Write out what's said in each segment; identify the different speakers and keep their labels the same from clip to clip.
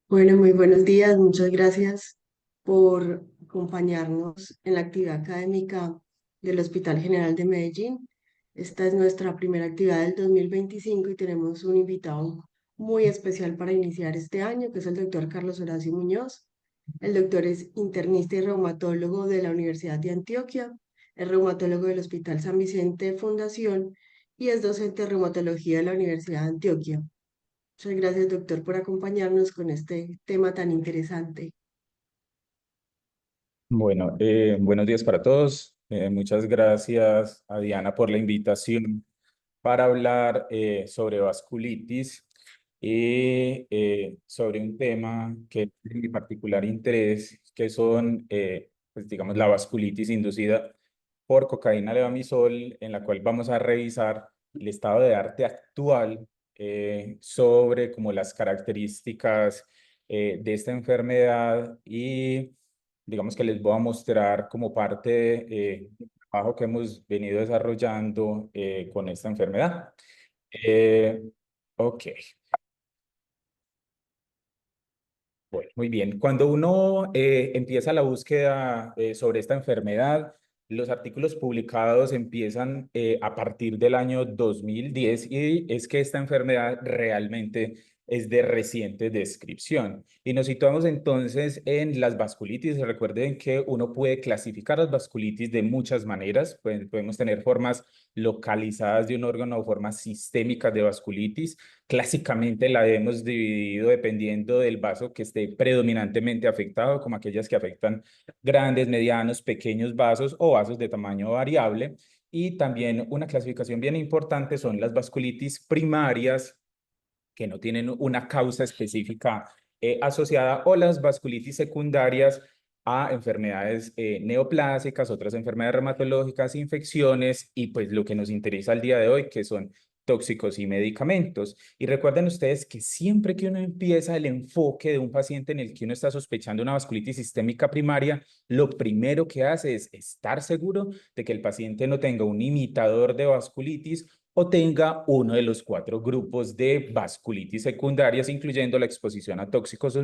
Speaker 1: Bueno, muy buenos días. Muchas gracias por acompañarnos en la actividad académica del Hospital General de Medellín. Esta es nuestra primera actividad del 2025 y tenemos un invitado muy especial para iniciar este año, que es el doctor Carlos Horacio Muñoz. El doctor es internista y reumatólogo de la Universidad de Antioquia, es reumatólogo del Hospital San Vicente Fundación y es docente de reumatología de la Universidad de Antioquia. Muchas gracias, doctor, por acompañarnos con este tema tan interesante.
Speaker 2: Bueno, buenos días para todos. Muchas gracias a Diana por la invitación para hablar sobre vasculitis y sobre un tema que es de mi particular interés, que son, pues digamos, la vasculitis inducida por cocaína levamisol, en la cual vamos a revisar el estado de arte actual sobre como las características de esta enfermedad y digamos que les voy a mostrar como parte del trabajo que hemos venido desarrollando con esta enfermedad. Eh, ok, bueno, muy bien. Cuando uno empieza la búsqueda sobre esta enfermedad, los artículos publicados empiezan a partir del año 2010 y es que esta enfermedad realmente es de reciente descripción. Y nos situamos entonces en las vasculitis. Recuerden que uno puede clasificar las vasculitis de muchas maneras. Podemos tener formas localizadas de un órgano o formas sistémicas de vasculitis. Clásicamente la hemos dividido dependiendo del vaso que esté predominantemente afectado, como aquellas que afectan grandes, medianos, pequeños vasos o vasos de tamaño variable. Y también una clasificación bien importante son las vasculitis primarias, que no tienen una causa específica asociada, o las vasculitis secundarias a enfermedades neoplásicas, otras enfermedades reumatológicas, infecciones y pues lo que nos interesa al día de hoy, que son tóxicos y medicamentos. Y recuerden ustedes que siempre que uno empieza el enfoque de un paciente en el que uno está sospechando una vasculitis sistémica primaria, lo primero que hace es estar seguro de que el paciente no tenga un imitador de vasculitis o tenga uno de los cuatro grupos de vasculitis secundarias, incluyendo la exposición a tóxicos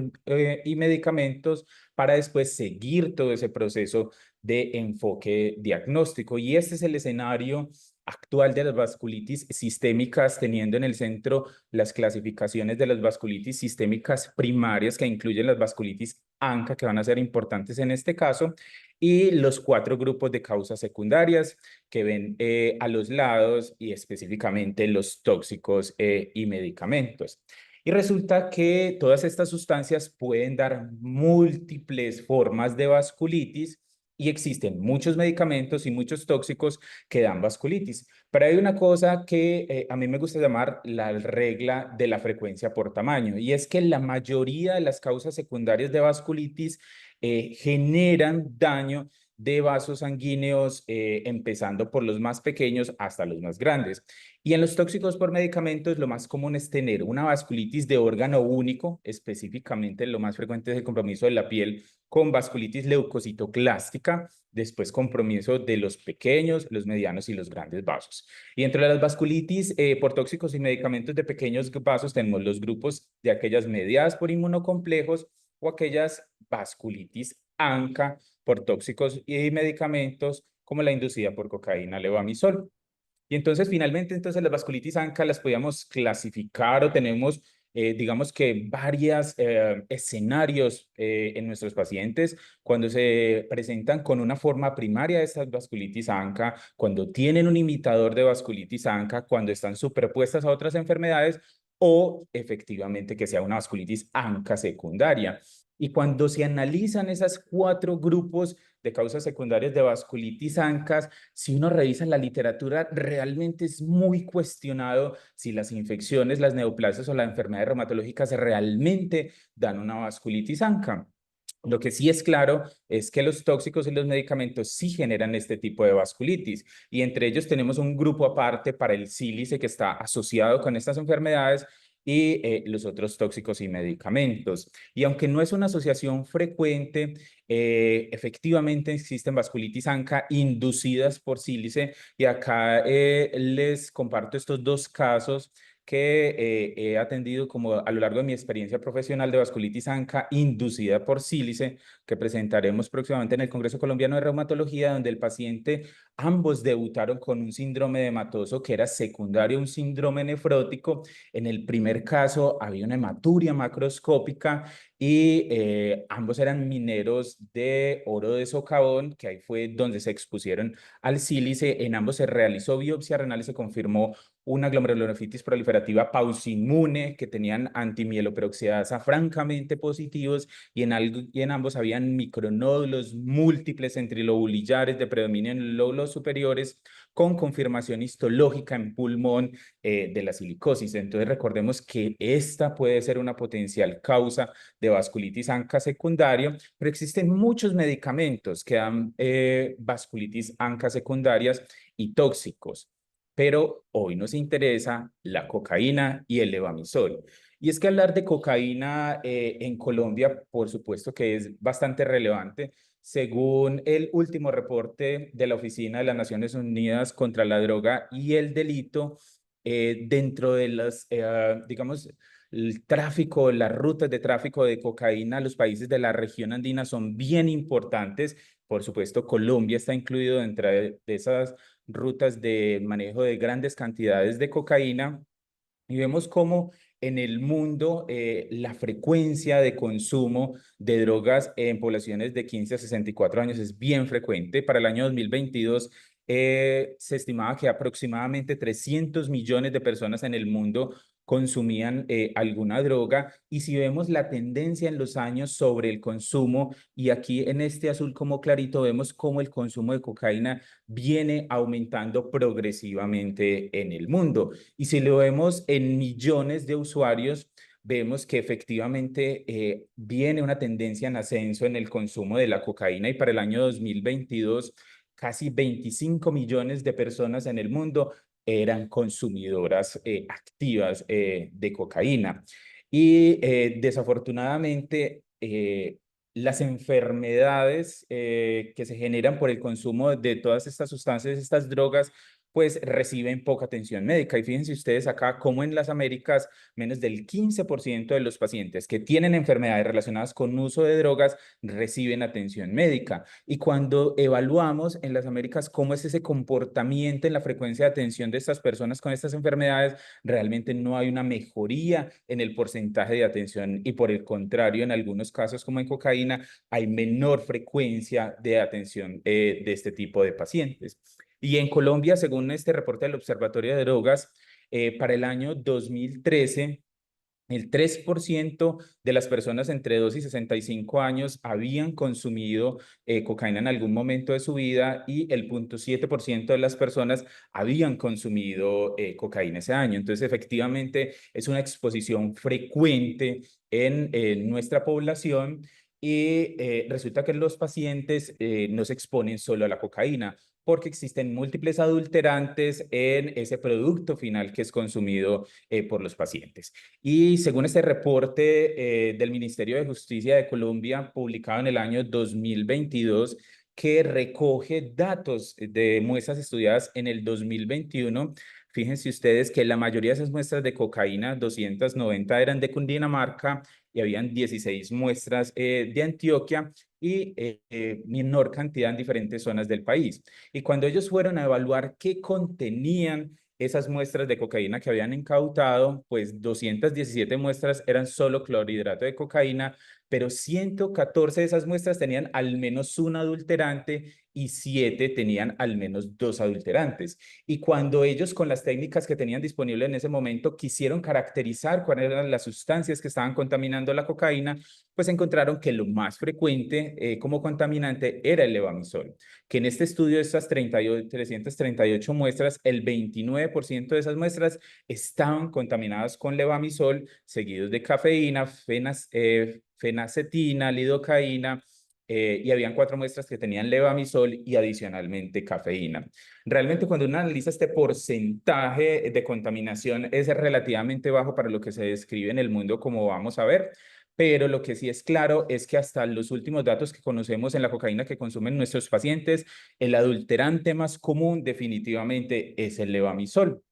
Speaker 2: y medicamentos, para después seguir todo ese proceso de enfoque diagnóstico. Y este es el escenario actual de las vasculitis sistémicas, teniendo en el centro las clasificaciones de las vasculitis sistémicas primarias, que incluyen las vasculitis ANCA, que van a ser importantes en este caso, y los cuatro grupos de causas secundarias que ven a los lados y específicamente los tóxicos y medicamentos. Y resulta que todas estas sustancias pueden dar múltiples formas de vasculitis y existen muchos medicamentos y muchos tóxicos que dan vasculitis. Pero hay una cosa que a mí me gusta llamar la regla de la frecuencia por tamaño, y es que la mayoría de las causas secundarias de vasculitis generan daño de vasos sanguíneos, empezando por los más pequeños hasta los más grandes. Y en los tóxicos por medicamentos, lo más común es tener una vasculitis de órgano único, específicamente lo más frecuente es el compromiso de la piel con vasculitis leucocitoclástica, después compromiso de los pequeños, los medianos y los grandes vasos. Y entre las vasculitis por tóxicos y medicamentos de pequeños vasos tenemos los grupos de aquellas mediadas por inmunocomplejos o aquellas vasculitis ANCA por tóxicos y medicamentos como la inducida por cocaína levamisol. Y entonces finalmente entonces las vasculitis ANCA las podíamos clasificar o tenemos digamos que varios escenarios en nuestros pacientes cuando se presentan con una forma primaria de estas vasculitis ANCA, cuando tienen un imitador de vasculitis ANCA, cuando están superpuestas a otras enfermedades o efectivamente que sea una vasculitis ANCA secundaria. Y cuando se analizan esos cuatro grupos de causas secundarias de vasculitis ANCA, si uno revisa la literatura, realmente es muy cuestionado si las infecciones, las neoplasias o las enfermedades reumatológicas realmente dan una vasculitis ANCA. Lo que sí es claro es que los tóxicos y los medicamentos sí generan este tipo de vasculitis, y entre ellos tenemos un grupo aparte para el sílice que está asociado con estas enfermedades y los otros tóxicos y medicamentos. Y aunque no es una asociación frecuente, efectivamente existen vasculitis ANCA inducidas por sílice, y acá les comparto estos dos casos que he atendido como a lo largo de mi experiencia profesional de vasculitis ANCA inducida por sílice, que presentaremos próximamente en el Congreso Colombiano de Reumatología, donde el paciente, ambos debutaron con un síndrome hematoso que era secundario a un síndrome nefrótico. En el primer caso había una hematuria macroscópica y ambos eran mineros de oro de socavón, que ahí fue donde se expusieron al sílice. En ambos se realizó biopsia renal y se confirmó una glomerulonefritis proliferativa pausinmune, que tenían antimieloperoxidasa francamente positivos, y en ambos habían micronódulos múltiples centrilobulillares de predominio en lóbulos superiores, con confirmación histológica en pulmón de la silicosis. Entonces recordemos que esta puede ser una potencial causa de vasculitis ANCA secundario, pero existen muchos medicamentos que dan vasculitis ANCA secundarias y tóxicos. Pero hoy nos interesa la cocaína y el levamisol. Y es que hablar de cocaína en Colombia, por supuesto que es bastante relevante. Según el último reporte de la Oficina de las Naciones Unidas contra la Droga y el Delito, dentro de las, digamos, el tráfico, las rutas de tráfico de cocaína, los países de la región andina son bien importantes. Por supuesto, Colombia está incluido dentro de esas rutas de manejo de grandes cantidades de cocaína, y vemos cómo en el mundo la frecuencia de consumo de drogas en poblaciones de 15 a 64 años es bien frecuente. Para el año 2022 se estimaba que aproximadamente 300 millones de personas en el mundo consumían alguna droga, y si vemos la tendencia en los años sobre el consumo, y aquí en este azul como clarito vemos cómo el consumo de cocaína viene aumentando progresivamente en el mundo. Y si lo vemos en millones de usuarios, vemos que efectivamente viene una tendencia en ascenso en el consumo de la cocaína, y para el año 2022 casi 25 millones de personas en el mundo eran consumidoras activas de cocaína. Y desafortunadamente las enfermedades que se generan por el consumo de todas estas sustancias, estas drogas, pues reciben poca atención médica. Y fíjense ustedes acá cómo en las Américas menos del 15% de los pacientes que tienen enfermedades relacionadas con uso de drogas reciben atención médica. Y cuando evaluamos en las Américas cómo es ese comportamiento en la frecuencia de atención de estas personas con estas enfermedades, realmente no hay una mejoría en el porcentaje de atención, y por el contrario, en algunos casos como en cocaína, hay menor frecuencia de atención de este tipo de pacientes. Y en Colombia, según este reporte del Observatorio de Drogas, para el año 2013, el 3% de las personas entre 2 y 65 años habían consumido cocaína en algún momento de su vida, y el 0,7% de las personas habían consumido cocaína ese año. Entonces, efectivamente, es una exposición frecuente en nuestra población, y resulta que los pacientes no se exponen solo a la cocaína, porque existen múltiples adulterantes en ese producto final que es consumido por los pacientes. Y según este reporte del Ministerio de Justicia de Colombia, publicado en el año 2022, que recoge datos de muestras estudiadas en el 2021, fíjense ustedes que la mayoría de esas muestras de cocaína, 290, eran de Cundinamarca, y habían 16 muestras de Antioquia, y menor cantidad en diferentes zonas del país. Y cuando ellos fueron a evaluar qué contenían esas muestras de cocaína que habían incautado, pues 217 muestras eran solo clorhidrato de cocaína, pero 114 de esas muestras tenían al menos un adulterante, y 7 tenían al menos 2 adulterantes. Y cuando ellos, con las técnicas que tenían disponibles en ese momento, quisieron caracterizar cuáles eran las sustancias que estaban contaminando la cocaína, pues encontraron que lo más frecuente como contaminante era el levamisol, que en este estudio de estas 338 muestras, el 29% de esas muestras estaban contaminadas con levamisol, seguidos de cafeína, fenacetina, lidocaína, y habían 4 muestras que tenían levamisol y adicionalmente cafeína. Realmente, cuando uno analiza este porcentaje de contaminación, es relativamente bajo para lo que se describe en el mundo, como vamos a ver. Pero lo que sí es claro es que hasta los últimos datos que conocemos en la cocaína que consumen nuestros pacientes, el adulterante más común definitivamente es el levamisol.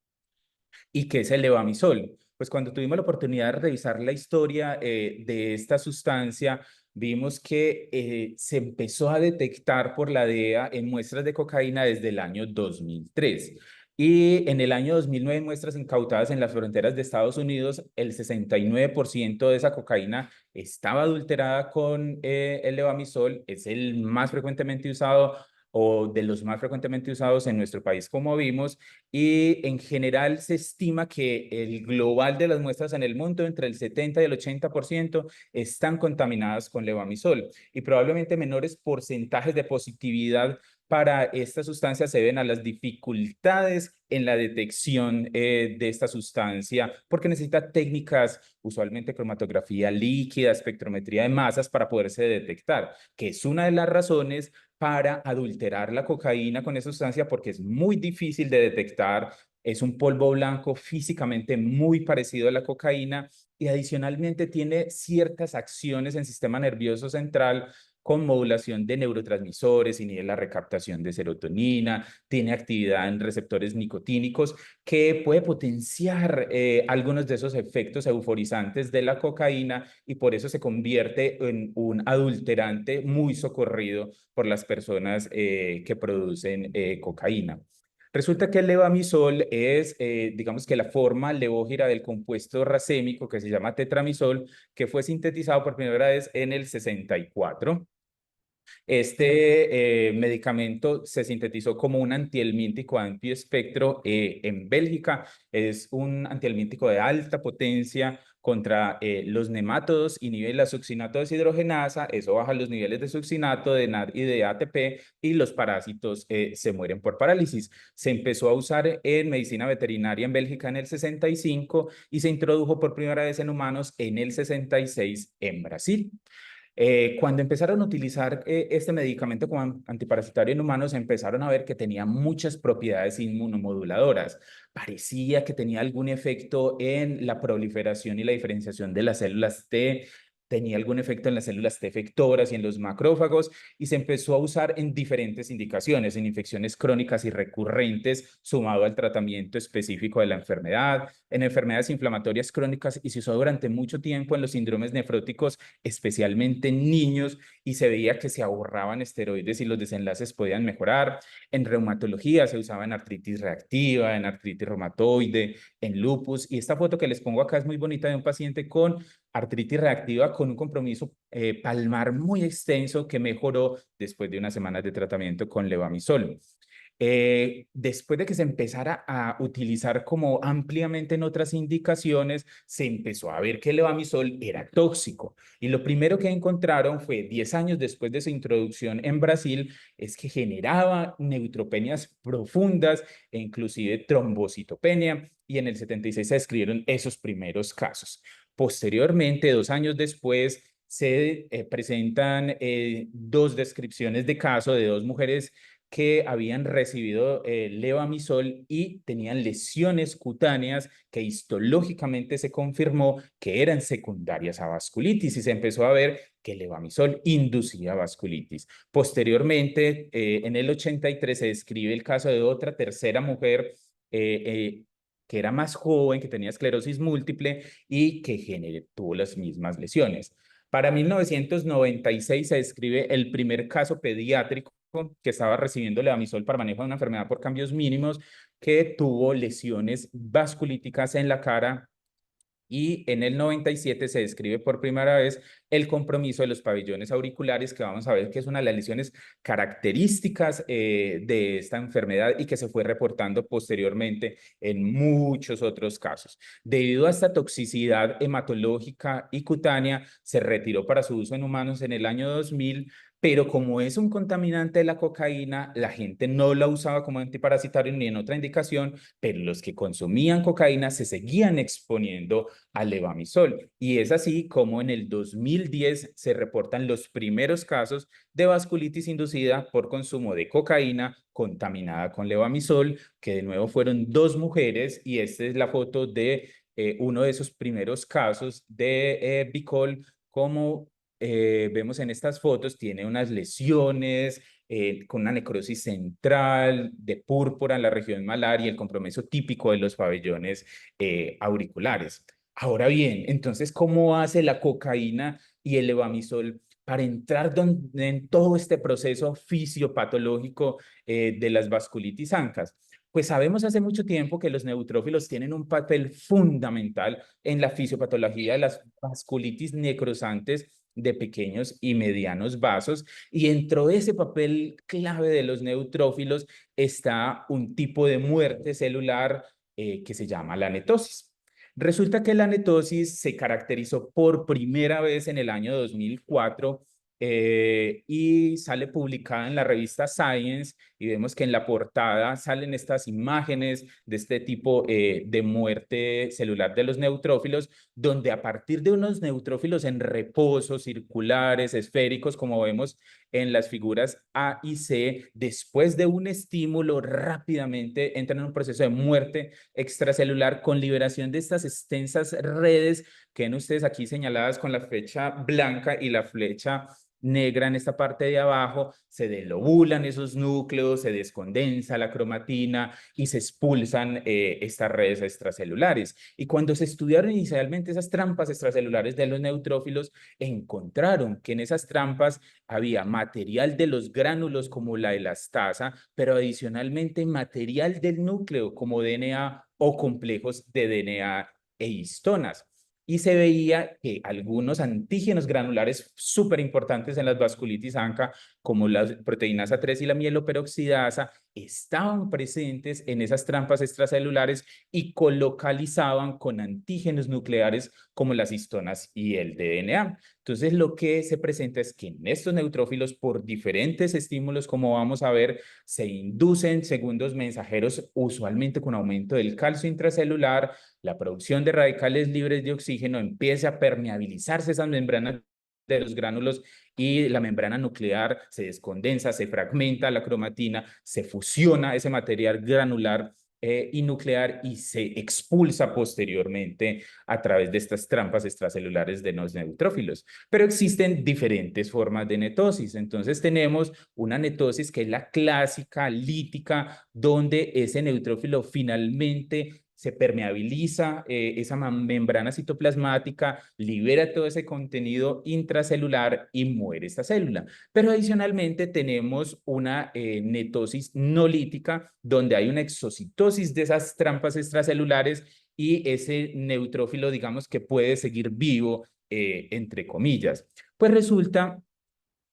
Speaker 2: ¿Y qué es el levamisol? Pues cuando tuvimos la oportunidad de revisar la historia de esta sustancia, vimos que se empezó a detectar por la DEA en muestras de cocaína desde el año 2003. Y en el año 2009, muestras incautadas en las fronteras de Estados Unidos, el 69% de esa cocaína estaba adulterada con el levamisol. Es el más frecuentemente usado o de los más frecuentemente usados en nuestro país, como vimos, y en general se estima que el global de las muestras en el mundo, entre el 70 y el 80%, están contaminadas con levamisol y probablemente menores porcentajes de positividad para esta sustancia se deben a las dificultades en la detección de esta sustancia, porque necesita técnicas, usualmente cromatografía líquida, espectrometría de masas para poderse detectar, que es una de las razones para adulterar la cocaína con esa sustancia porque es muy difícil de detectar, es un polvo blanco físicamente muy parecido a la cocaína y adicionalmente tiene ciertas acciones en sistema nervioso central con modulación de neurotransmisores, inhibe la recaptación de serotonina, tiene actividad en receptores nicotínicos que puede potenciar algunos de esos efectos euforizantes de la cocaína y por eso se convierte en un adulterante muy socorrido por las personas que producen cocaína. Resulta que el levamisol es, digamos que la forma levógira del compuesto racémico que se llama tetramisol, que fue sintetizado por primera vez en el 64. Este medicamento se sintetizó como un antihelmíntico amplio espectro en Bélgica. Es un antihelmíntico de alta potencia contra los nemátodos, inhibe la succinato deshidrogenasa, eso baja los niveles de succinato, de NAD y de ATP y los parásitos se mueren por parálisis. Se empezó a usar en medicina veterinaria en Bélgica en el 65 y se introdujo por primera vez en humanos en el 66 en Brasil. Cuando empezaron a utilizar este medicamento como antiparasitario en humanos, empezaron a ver que tenía muchas propiedades inmunomoduladoras. Parecía que tenía algún efecto en la proliferación y la diferenciación de las células T, tenía algún efecto en las células T efectoras y en los macrófagos, y se empezó a usar en diferentes indicaciones, en infecciones crónicas y recurrentes, sumado al tratamiento específico de la enfermedad, en enfermedades inflamatorias crónicas, y se usó durante mucho tiempo en los síndromes nefróticos, especialmente en niños, y se veía que se ahorraban esteroides y los desenlaces podían mejorar. En reumatología se usaba en artritis reactiva, en artritis reumatoide, en lupus, y esta foto que les pongo acá es muy bonita de un paciente con artritis reactiva con un compromiso palmar muy extenso que mejoró después de unas semanas de tratamiento con levamisol. Después de que se empezara a utilizar como ampliamente en otras indicaciones, se empezó a ver que el levamisol era tóxico. Y lo primero que encontraron fue 10 años después de su introducción en Brasil, es que generaba neutropenias profundas e inclusive trombocitopenia. Y en el 76 se describieron esos primeros casos. Posteriormente, 2 años después, se presentan dos descripciones de caso de dos mujeres que habían recibido levamisol y tenían lesiones cutáneas que histológicamente se confirmó que eran secundarias a vasculitis y se empezó a ver que el levamisol inducía vasculitis. Posteriormente, en el 83 se describe el caso de otra tercera mujer que era más joven, que tenía esclerosis múltiple y que tuvo las mismas lesiones. Para 1996 se describe el primer caso pediátrico que estaba recibiendo levamisol para manejo de una enfermedad por cambios mínimos, que tuvo lesiones vasculíticas en la cara. Y en el 97 se describe por primera vez el compromiso de los pabellones auriculares, que vamos a ver que es una de las lesiones características de esta enfermedad y que se fue reportando posteriormente en muchos otros casos. Debido a esta toxicidad hematológica y cutánea, se retiró para su uso en humanos en el año 2000, pero como es un contaminante de la cocaína, la gente no la usaba como antiparasitario ni en otra indicación, pero los que consumían cocaína se seguían exponiendo al levamisol. Y es así como en el 2010 se reportan los primeros casos de vasculitis inducida por consumo de cocaína contaminada con levamisol, que de nuevo fueron dos mujeres, y esta es la foto de uno de esos primeros casos de Bicol como vemos en estas fotos, tiene unas lesiones con una necrosis central de púrpura en la región malar y el compromiso típico de los pabellones auriculares. Ahora bien, entonces, ¿cómo hace la cocaína y el levamisol para entrar en todo este proceso fisiopatológico de las vasculitis ANCAS? Pues sabemos hace mucho tiempo que los neutrófilos tienen un papel fundamental en la fisiopatología de las vasculitis necrosantes de pequeños y medianos vasos, y dentro de ese papel clave de los neutrófilos está un tipo de muerte celular que se llama la netosis. Resulta que la netosis se caracterizó por primera vez en el año 2004 y sale publicada en la revista Science, y vemos que en la portada salen estas imágenes de este tipo de muerte celular de los neutrófilos, donde a partir de unos neutrófilos en reposo, circulares, esféricos, como vemos en las figuras A y C, después de un estímulo rápidamente entran en un proceso de muerte extracelular con liberación de estas extensas redes que ven ustedes aquí señaladas con la flecha blanca y la flecha negra en esta parte de abajo. Se delobulan esos núcleos, se descondensa la cromatina y se expulsan estas redes extracelulares. Y cuando se estudiaron inicialmente esas trampas extracelulares de los neutrófilos, encontraron que en esas trampas había material de los gránulos como la elastasa, pero adicionalmente material del núcleo como DNA o complejos de DNA e histonas. Y se veía que algunos antígenos granulares súper importantes en las vasculitis ANCA, como las proteínas A3 y la mieloperoxidasa, estaban presentes en esas trampas extracelulares y colocalizaban con antígenos nucleares como las histonas y el DNA. Entonces, lo que se presenta es que en estos neutrófilos, por diferentes estímulos, como vamos a ver, se inducen segundos mensajeros, usualmente con aumento del calcio intracelular, la producción de radicales libres de oxígeno, empieza a permeabilizarse esas membranas de los gránulos y la membrana nuclear se descondensa, se fragmenta la cromatina, se fusiona ese material granular y nuclear y se expulsa posteriormente a través de estas trampas extracelulares de los neutrófilos. Pero existen diferentes formas de netosis. Entonces tenemos una netosis que es la clásica lítica, donde ese neutrófilo finalmente se permeabiliza esa membrana citoplasmática, libera todo ese contenido intracelular y muere esta célula. Pero adicionalmente tenemos una netosis no lítica, donde hay una exocitosis de esas trampas extracelulares y ese neutrófilo, digamos, que puede seguir vivo, entre comillas. Pues resulta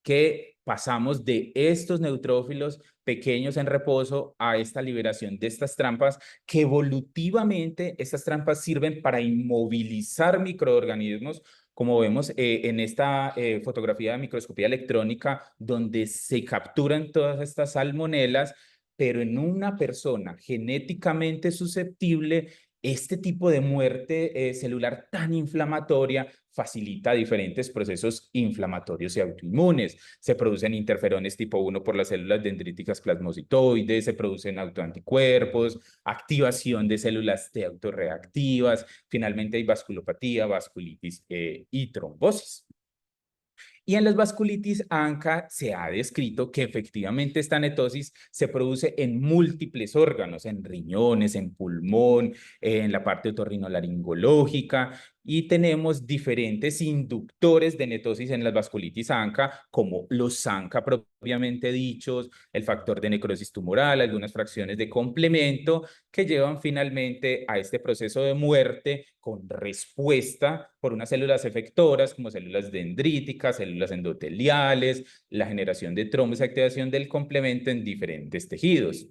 Speaker 2: que pasamos de estos neutrófilos pequeños en reposo a esta liberación de estas trampas, que evolutivamente estas trampas sirven para inmovilizar microorganismos, como vemos en esta fotografía de microscopía electrónica, donde se capturan todas estas salmonelas, pero en una persona genéticamente susceptible, este tipo de muerte celular tan inflamatoria facilita diferentes procesos inflamatorios y autoinmunes. Se producen interferones tipo 1 por las células dendríticas plasmocitoides, se producen autoanticuerpos, activación de células T autorreactivas, finalmente hay vasculopatía, vasculitis y trombosis. Y en las vasculitis ANCA se ha descrito que efectivamente esta netosis se produce en múltiples órganos, en riñones, en pulmón, en la parte otorrinolaringológica, y tenemos diferentes inductores de netosis en las vasculitis ANCA, como los ANCA propiamente dichos, el factor de necrosis tumoral, algunas fracciones de complemento, que llevan finalmente a este proceso de muerte con respuesta por unas células efectoras como células dendríticas, células endoteliales, la generación de trombos y activación del complemento en diferentes tejidos.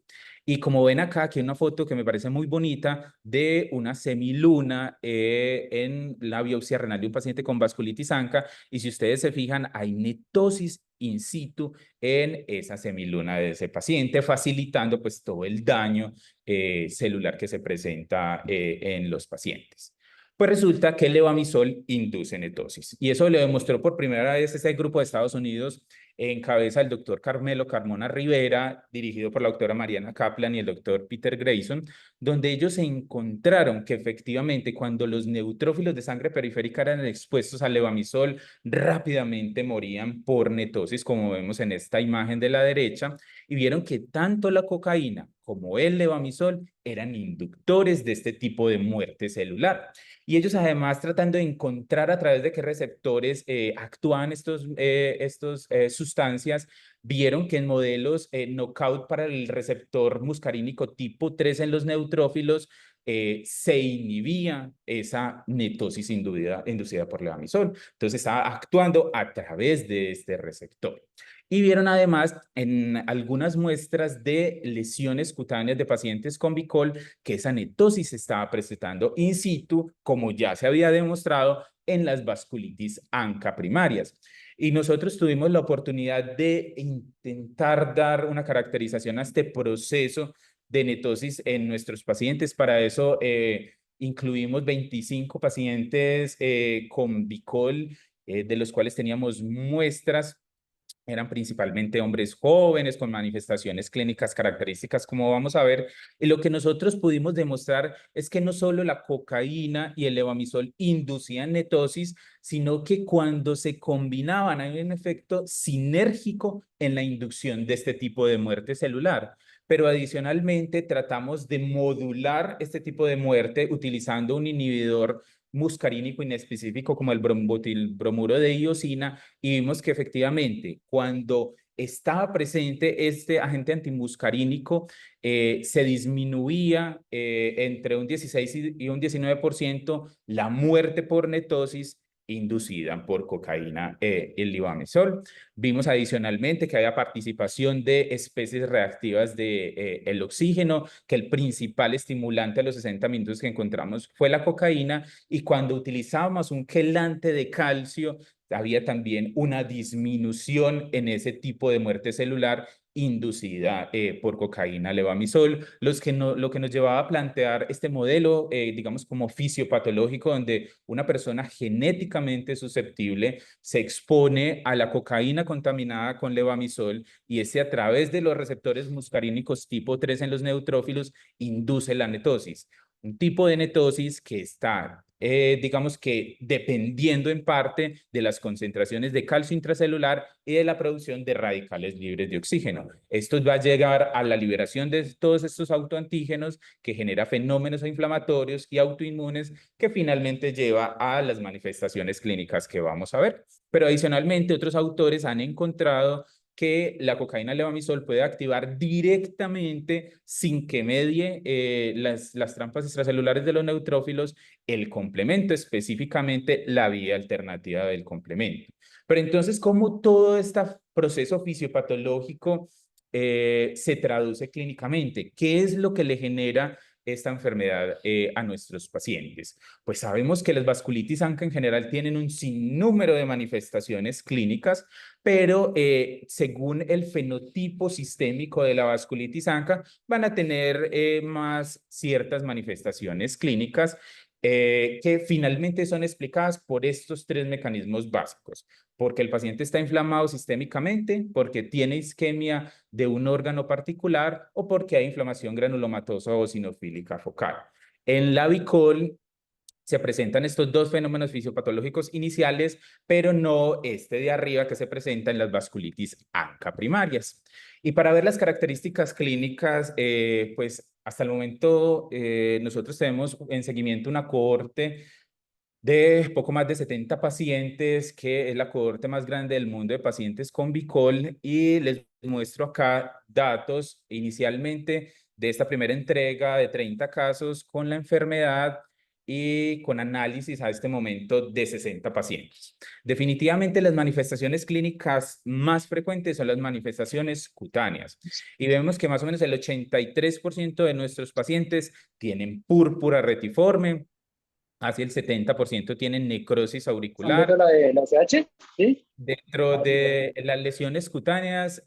Speaker 2: Y como ven acá, aquí hay una foto que me parece muy bonita de una semiluna en la biopsia renal de un paciente con vasculitis ANCA, y si ustedes se fijan, hay netosis in situ en esa semiluna de ese paciente, facilitando pues todo el daño celular que se presenta en los pacientes. Pues resulta que el levamisol induce netosis, y eso lo demostró por primera vez ese grupo de Estados Unidos en cabeza del doctor Carmelo Carmona Rivera, dirigido por la doctora Mariana Kaplan y el doctor Peter Grayson, donde ellos encontraron que efectivamente cuando los neutrófilos de sangre periférica eran expuestos al levamisol, rápidamente morían por netosis, como vemos en esta imagen de la derecha, y vieron que tanto la cocaína como el levamisol eran inductores de este tipo de muerte celular. Y ellos además tratando de encontrar a través de qué receptores actúan estos sustancias, vieron que en modelos knockout para el receptor muscarínico tipo 3 en los neutrófilos, se inhibía esa netosis inducida por levamisol. Entonces estaba actuando a través de este receptor. Y vieron además en algunas muestras de lesiones cutáneas de pacientes con BICOL que esa netosis se estaba presentando in situ, como ya se había demostrado en las vasculitis ANCA primarias. Y nosotros tuvimos la oportunidad de intentar dar una caracterización a este proceso de netosis en nuestros pacientes. Para eso incluimos 25 pacientes con BICOL, de los cuales teníamos muestras. Eran principalmente hombres jóvenes con manifestaciones clínicas características, como vamos a ver. Y lo que nosotros pudimos demostrar es que no solo la cocaína y el levamisol inducían netosis, sino que cuando se combinaban hay un efecto sinérgico en la inducción de este tipo de muerte celular. Pero adicionalmente tratamos de modular este tipo de muerte utilizando un inhibidor muscarínico inespecífico como el brombutilbromuro de iosina, y vimos que efectivamente cuando estaba presente este agente antimuscarínico, se disminuía entre un 16 y un 19% la muerte por netosis inducida por cocaína y el levamisol. Vimos adicionalmente que había participación de especies reactivas de el oxígeno, que el principal estimulante a los 60 minutos que encontramos fue la cocaína, y cuando utilizábamos un quelante de calcio, había también una disminución en ese tipo de muerte celular inducida por cocaína, levamisol, lo que nos llevaba a plantear este modelo, digamos, como fisiopatológico, donde una persona genéticamente susceptible se expone a la cocaína contaminada con levamisol, y ese a través de los receptores muscarínicos tipo 3 en los neutrófilos induce la netosis. Un tipo de netosis que está, digamos que dependiendo en parte de las concentraciones de calcio intracelular y de la producción de radicales libres de oxígeno. Esto va a llegar a la liberación de todos estos autoantígenos que genera fenómenos inflamatorios y autoinmunes que finalmente lleva a las manifestaciones clínicas que vamos a ver. Pero adicionalmente otros autores han encontrado que la cocaína levamisol puede activar directamente sin que medie las trampas extracelulares de los neutrófilos el complemento, específicamente la vía alternativa del complemento. Pero entonces, ¿cómo todo este proceso fisiopatológico se traduce clínicamente? ¿Qué es lo que le genera esta enfermedad a nuestros pacientes? Pues sabemos que las vasculitis ANCA en general tienen un sinnúmero de manifestaciones clínicas, pero según el fenotipo sistémico de la vasculitis ANCA, van a tener más ciertas manifestaciones clínicas que finalmente son explicadas por estos tres mecanismos básicos: porque el paciente está inflamado sistémicamente, porque tiene isquemia de un órgano particular, o porque hay inflamación granulomatosa o eosinofílica focal. En la BICOL se presentan estos dos fenómenos fisiopatológicos iniciales, pero no este de arriba que se presenta en las vasculitis ANCA primarias. Y para ver las características clínicas, pues hasta el momento nosotros tenemos en seguimiento una cohorte de poco más de 70 pacientes, que es la cohorte más grande del mundo de pacientes con BICOL, y les muestro acá datos inicialmente de esta primera entrega de 30 casos con la enfermedad y con análisis a este momento de 60 pacientes. Definitivamente las manifestaciones clínicas más frecuentes son las manifestaciones cutáneas, y vemos que más o menos el 83% de nuestros pacientes tienen púrpura retiforme, hacia el 70% tienen necrosis
Speaker 3: ¿Están viendo
Speaker 2: auricular.
Speaker 3: la de la CH? ¿Sí?
Speaker 2: Dentro de las lesiones cutáneas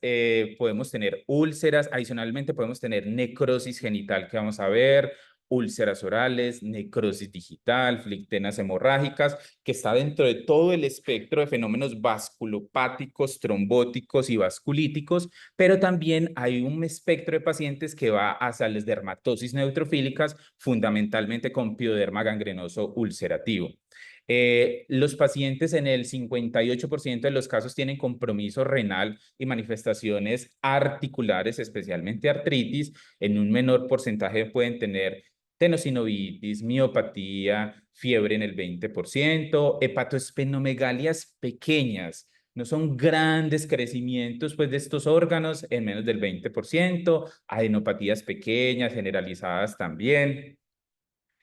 Speaker 2: podemos tener úlceras, adicionalmente podemos tener necrosis genital que vamos a ver, úlceras orales, necrosis digital, flictenas hemorrágicas, que está dentro de todo el espectro de fenómenos vasculopáticos, trombóticos y vasculíticos, pero también hay un espectro de pacientes que va hacia las dermatosis neutrofílicas, fundamentalmente con pioderma gangrenoso ulcerativo. Los pacientes en el 58% de los casos tienen compromiso renal y manifestaciones articulares, especialmente artritis. En un menor porcentaje pueden tener tenosinovitis, miopatía, fiebre en el 20%, hepatoespenomegalias pequeñas. No son grandes crecimientos pues, de estos órganos en menos del 20%, adenopatías pequeñas, generalizadas también.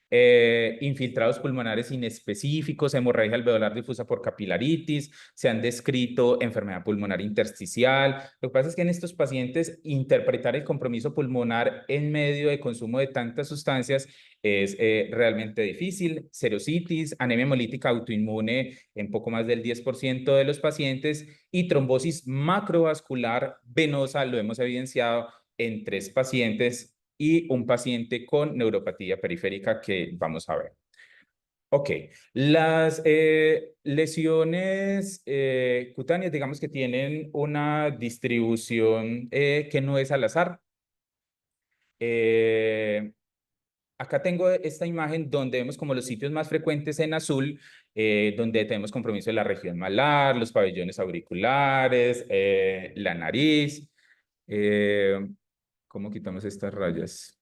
Speaker 2: Infiltrados pulmonares inespecíficos, hemorragia alveolar difusa por capilaritis, se han descrito enfermedad pulmonar intersticial. Lo que pasa es que en estos pacientes interpretar el compromiso pulmonar en medio de consumo de tantas sustancias es realmente difícil. Serositis, anemia hemolítica autoinmune en poco más del 10% de los pacientes y trombosis macrovascular venosa lo hemos evidenciado en 3 pacientes y un paciente con neuropatía periférica que vamos a ver. Ok, las lesiones cutáneas, digamos que tienen una distribución que no es al azar. Acá tengo esta imagen donde vemos como los sitios más frecuentes en azul, donde tenemos compromiso de la región malar, los pabellones auriculares, la nariz. ¿Cómo quitamos estas rayas?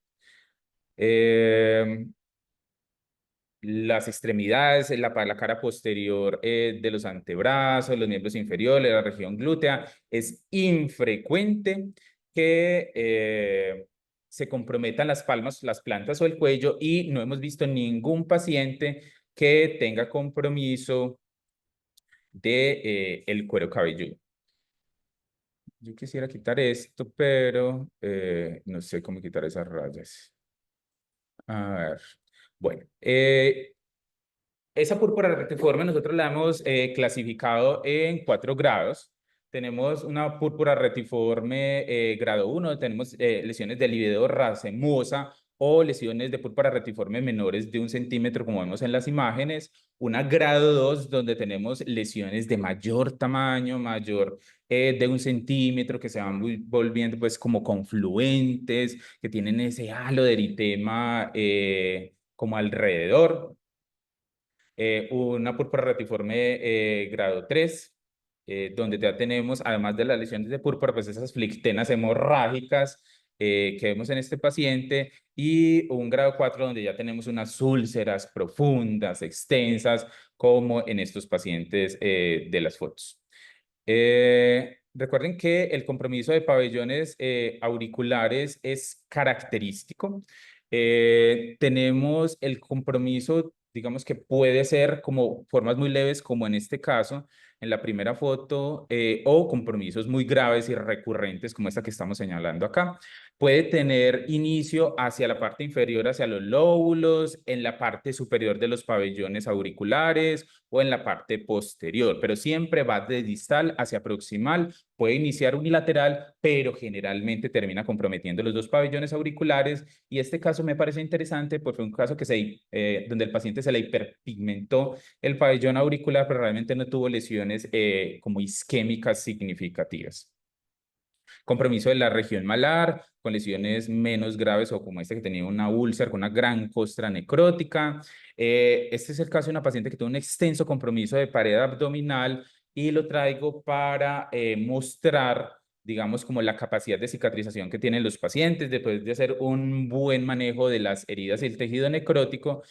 Speaker 2: Las extremidades, la cara posterior de los antebrazos, los miembros inferiores, la región glútea. Es infrecuente que se comprometan las palmas, las plantas o el cuello, y no hemos visto ningún paciente que tenga compromiso de el cuero cabelludo. Yo quisiera quitar esto, pero no sé cómo quitar esas rayas. A ver, bueno, esa púrpura retiforme nosotros la hemos clasificado en 4 grados. Tenemos una púrpura retiforme grado 1, tenemos lesiones de livideo racemosa o lesiones de púrpura retiforme menores de 1 centímetro, como vemos en las imágenes. Una grado 2, donde tenemos lesiones de mayor tamaño, mayor de 1 centímetro, que se van volviendo pues como confluentes, que tienen ese halo de eritema como alrededor. Una púrpura retiforme grado 3, donde ya tenemos, además de las lesiones de púrpura, pues esas flictenas hemorrágicas que vemos en este paciente, y un grado 4, donde ya tenemos unas úlceras profundas, extensas, como en estos pacientes de las fotos. Recuerden que el compromiso de pabellones auriculares es característico. Tenemos el compromiso, digamos que puede ser como formas muy leves, como en este caso, en la primera foto, o compromisos muy graves y recurrentes, como esta que estamos señalando acá. Puede tener inicio hacia la parte inferior, hacia los lóbulos, en la parte superior de los pabellones auriculares o en la parte posterior, pero siempre va de distal hacia proximal. Puede iniciar unilateral, pero generalmente termina comprometiendo los 2 pabellones auriculares, y este caso me parece interesante porque fue un caso que donde el paciente se le hiperpigmentó el pabellón auricular, pero realmente no tuvo lesiones como isquémicas significativas. Compromiso de la región malar, con lesiones menos graves o como este que tenía una úlcera con una gran costra necrótica. Este es el caso de una paciente que tuvo un extenso compromiso de pared abdominal, y lo traigo para mostrar, digamos, como la capacidad de cicatrización que tienen los pacientes después de hacer un buen manejo de las heridas y el tejido necrótico.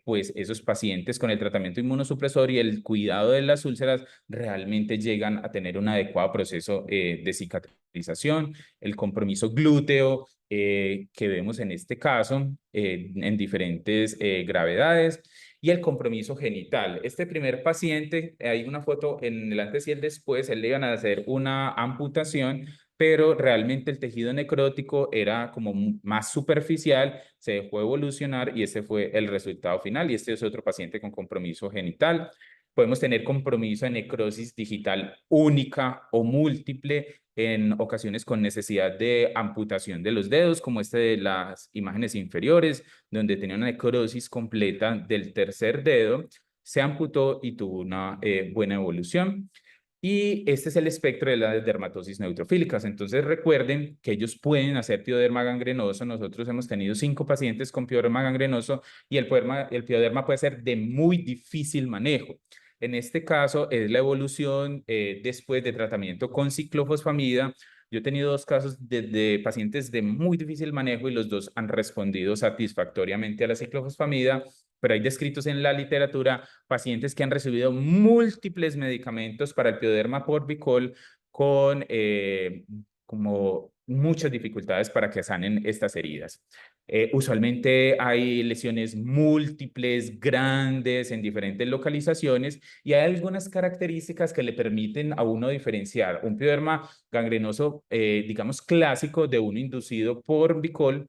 Speaker 2: Pues esos pacientes con el tratamiento inmunosupresor y el cuidado de las úlceras realmente llegan a tener un adecuado proceso de cicatrización. El compromiso glúteo que vemos en este caso en diferentes gravedades, y el compromiso genital. Este primer paciente, hay una foto en el antes y el después, él le iban a hacer una amputación, pero realmente el tejido necrótico era como más superficial, se dejó evolucionar y este fue el resultado final. Y este es otro paciente con compromiso genital. Podemos tener compromiso de necrosis digital única o múltiple, en ocasiones con necesidad de amputación de los dedos, como este de las imágenes inferiores, donde tenía una necrosis completa del tercer dedo, se amputó y tuvo una buena evolución. Y este es el espectro de las dermatosis neutrofílicas. Entonces recuerden que ellos pueden hacer pioderma gangrenoso. Nosotros hemos tenido 5 pacientes con pioderma gangrenoso y el pioderma puede ser de muy difícil manejo. En este caso es la evolución después de tratamiento con ciclofosfamida. Yo he tenido 2 casos de pacientes de muy difícil manejo y los 2 han respondido satisfactoriamente a la ciclofosfamida, pero hay descritos en la literatura pacientes que han recibido múltiples medicamentos para el pioderma por Bicol con como muchas dificultades para que sanen estas heridas. Usualmente hay lesiones múltiples, grandes, en diferentes localizaciones, y hay algunas características que le permiten a uno diferenciar un pioderma gangrenoso, digamos, clásico de uno inducido por Bicol.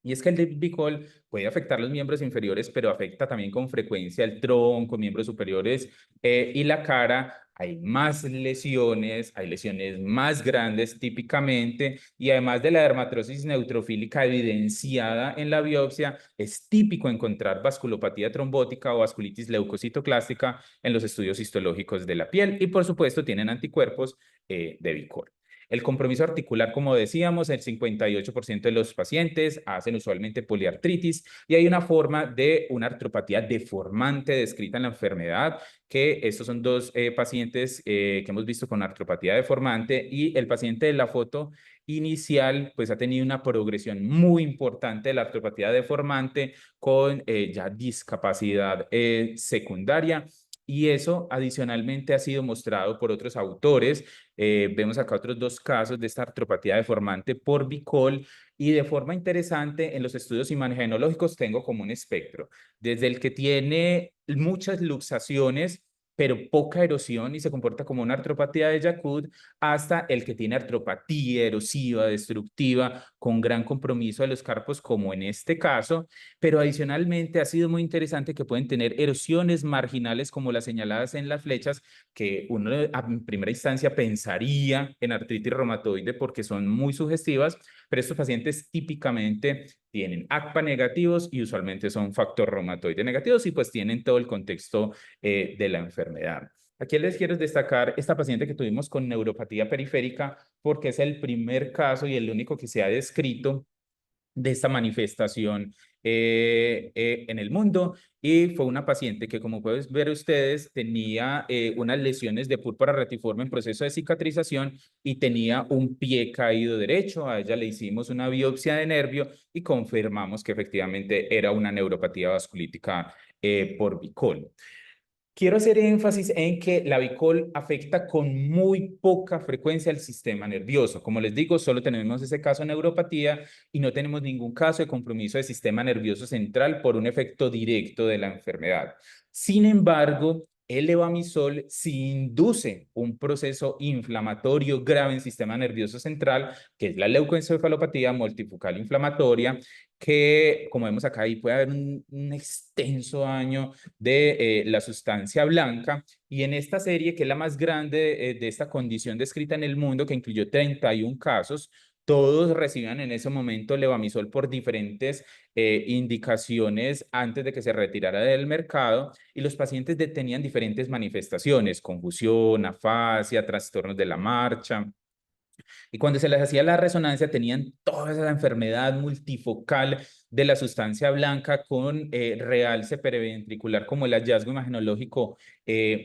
Speaker 2: Y es que el de Bicol puede afectar los miembros inferiores, pero afecta también con frecuencia el tronco, miembros superiores y la cara. Hay más lesiones, hay lesiones más grandes típicamente, y además de la dermatosis neutrofílica evidenciada en la biopsia, es típico encontrar vasculopatía trombótica o vasculitis leucocitoclástica en los estudios histológicos de la piel, y por supuesto tienen anticuerpos de Bicol. El compromiso articular, como decíamos, el 58% de los pacientes hacen usualmente poliartritis, y hay una forma de una artropatía deformante descrita en la enfermedad, que estos son 2 pacientes que hemos visto con artropatía deformante, y el paciente de la foto inicial pues ha tenido una progresión muy importante de la artropatía deformante con ya discapacidad secundaria. Y eso adicionalmente ha sido mostrado por otros autores. Vemos acá otros 2 casos de esta artropatía deformante por Bicol, y de forma interesante en los estudios imagenológicos tengo como un espectro, desde el que tiene muchas luxaciones pero poca erosión y se comporta como una artropatía de Yacut, hasta el que tiene artropatía erosiva, destructiva, con gran compromiso de los carpos, como en este caso. Pero adicionalmente ha sido muy interesante que pueden tener erosiones marginales como las señaladas en las flechas, que uno en primera instancia pensaría en artritis reumatoide porque son muy sugestivas, pero estos pacientes típicamente tienen ACPA negativos y usualmente son factor reumatoide negativos, y pues tienen todo el contexto de la enfermedad. Aquí les quiero destacar esta paciente que tuvimos con neuropatía periférica, porque es el primer caso y el único que se ha descrito de esta manifestación en el mundo, y fue una paciente que, como pueden ver ustedes, tenía unas lesiones de púrpura retiforme en proceso de cicatrización y tenía un pie caído derecho. A ella le hicimos una biopsia de nervio y confirmamos que efectivamente era una neuropatía vasculítica por Bicol. Quiero hacer énfasis en que la Bicol afecta con muy poca frecuencia el sistema nervioso. Como les digo, solo tenemos ese caso de neuropatía y no tenemos ningún caso de compromiso del sistema nervioso central por un efecto directo de la enfermedad. Sin embargo, el levamisol sí induce un proceso inflamatorio grave en el sistema nervioso central, que es la leucoencefalopatía multifocal inflamatoria, que, como vemos acá, ahí puede haber un extenso daño de la sustancia blanca. Y en esta serie, que es la más grande de esta condición descrita en el mundo, que incluyó 31 casos, todos recibían en ese momento levamisol por diferentes indicaciones antes de que se retirara del mercado, y los pacientes tenían diferentes manifestaciones: confusión, afasia, trastornos de la marcha. Y cuando se les hacía la resonancia, tenían toda esa enfermedad multifocal de la sustancia blanca, con realce periventricular como el hallazgo imagenológico